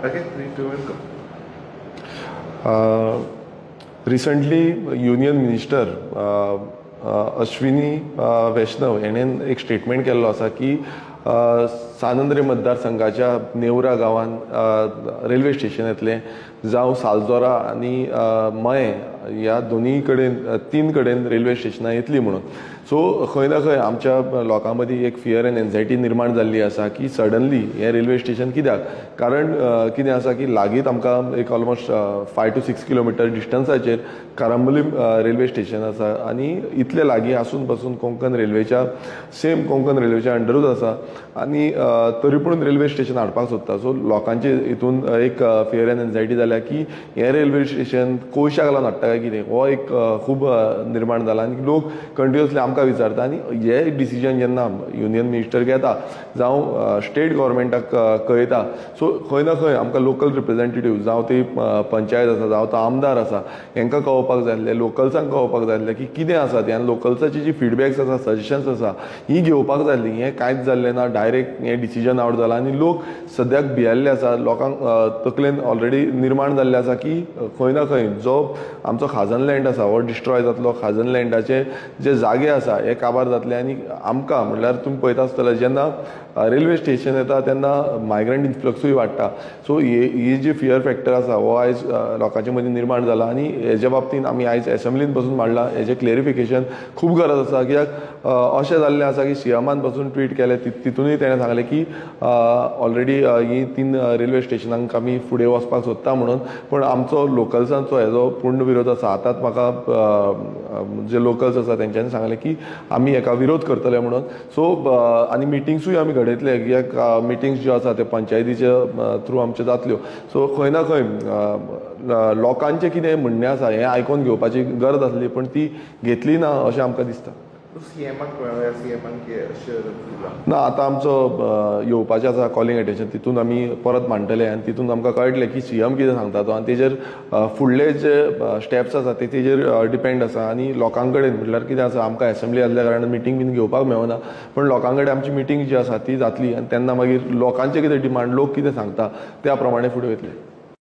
Okay, you're welcome. Recently union minister Ashwini Vaishnaw हेणेन एक statement केल्लो आसा की सानंद्रे मतदारसंघाच्या नेवरा गांवांत रेल्वे स्टेशनांतले जावं सालजोरा आनी मये ह्या दोनी कडेन तीन कडेन रेल्वे स्टेशनां येतली म्हणून. सो खंय ना खंय आमच्या लोकां मदीं एक फियर एंड एन्झायटी निर्माण जाल्ली आसा की सडनली हें रेल्वे स्टेशन कित्याक, कारण कितें आसा की लागींच आमकां एक ऑलमोस्ट 5 to 6 किलोमिटर डिस्टन्साचेर कारांबोलीम रेल्वे स्टेशन आसा आनी इतले लागीं आसून पासून कोंकण रेल्वेच्या कोंकण रेल्वेच्या अंडरूच आसा आनी तरी पूण रेल्वे स्टेशन हाडपाक सोदता. सो लोकांचे हितून एक फियर एंड एन्झायटी जाल्या की हें रेल्वे स्टेशन कोळशाक लागून हाडटा काय कितें, हो एक खूब निर्माण जाला आनी लोक कंटिन्युअसली आमकां विचारता. आनी हे डिसिजन जेन्ना युनियन मिनिस्टर घेता जावं स्टेट गव्हर्मेंटाक कळयता, सो खंय ना खंय आमकां लोकल रिप्रेझेंटेटिव्ह जावं ती पंचायत आसा जावं तो आमदार आसा हांकां कळोवपाक जाय आसलें, लोकल्सांक कळोवपाक जाय आसलें की कितें आसा तें आनी लोकल्साची जी फिडबॅक्स आसा, सजेशन्स आसा ही घेवपाक जाय आसलीं. हें कांयच जाल्लें ना, डायरेक्ट हें डिसिजन आउट जालां आनी लोक सद्याक भियेल्ले आसा. लोकांक तकलेन ऑलरेडी निर्माण जाल्लें आसा की खंय ना खंय जो आमचो खाजन लँड आसा हो डिस्ट्रॉय जातलो, खाजन लँडाचे जे जागे आसा हे काबार जातले आनी आमकां म्हणल्यार तुमी पळयता आसतले जेन्ना रेल्वे स्टेशन येता तेन्ना मायग्रंट इन्फ्लक्सूय वाडटा. सो ही जी फियर फॅक्टर आसा हो आयज लोकांचे मदीं निर्माण जाला आनी हेज्या बाबतींत आमी आयज एसेंब्लीन बसून मांडलां. हेजें क्लेरिफिकेशन खूब गरज आसा कित्याक अशें जाल्लें आसा की सीएमान बसून ट्वीट केलें तितूनय ताणें सांगलें की ऑलरेडी ही 3 रेल्वे स्टेशनांक आमी फुडें वचपाक सोदता म्हणून, पूण आमचो लोकल्सांचो हेजो पूर्ण विरोध आसा. आतांच म्हाका जे लोकल्स आसा तेंच्यांनी सांगलें की आमी हेका विरोध करतले म्हणून. सो आनी मिटिंग्सूय आमी घडयतले कित्याक मिटिंग्स ज्यो आसा त्यो पंचायतीच्या थ्रू आमच्यो जातल्यो. सो खंय ना खंय लोकांचें कितें म्हणणें आसा हें आयकून घेवपाची गरज आसली पूण ती घेतली ना अशें आमकां दिसता. ना आतां आमचो येवपाचें आसा कॉलिंग एटेन्शन, तितून आमी परत मांडटले आनी तितून आमकां कळटलें की सीएम कितें सांगता तो आनी तेजेर फुडले जे स्टेप्स आसा ते तेजेर डिपेंड आसा. आनी लोकां कडेन म्हटल्यार कितें आसा आमकां एसेंब्ली आसल्या कारणान मिटींग बीन घेवपाक मेळना, पण लोकां कडेन आमची मिटींग जी आसा ती जातली आनी तेन्ना मागीर लोकांचे कितें डिमांड, लोक कितें सांगता त्या प्रमाणे फुडें वयतले.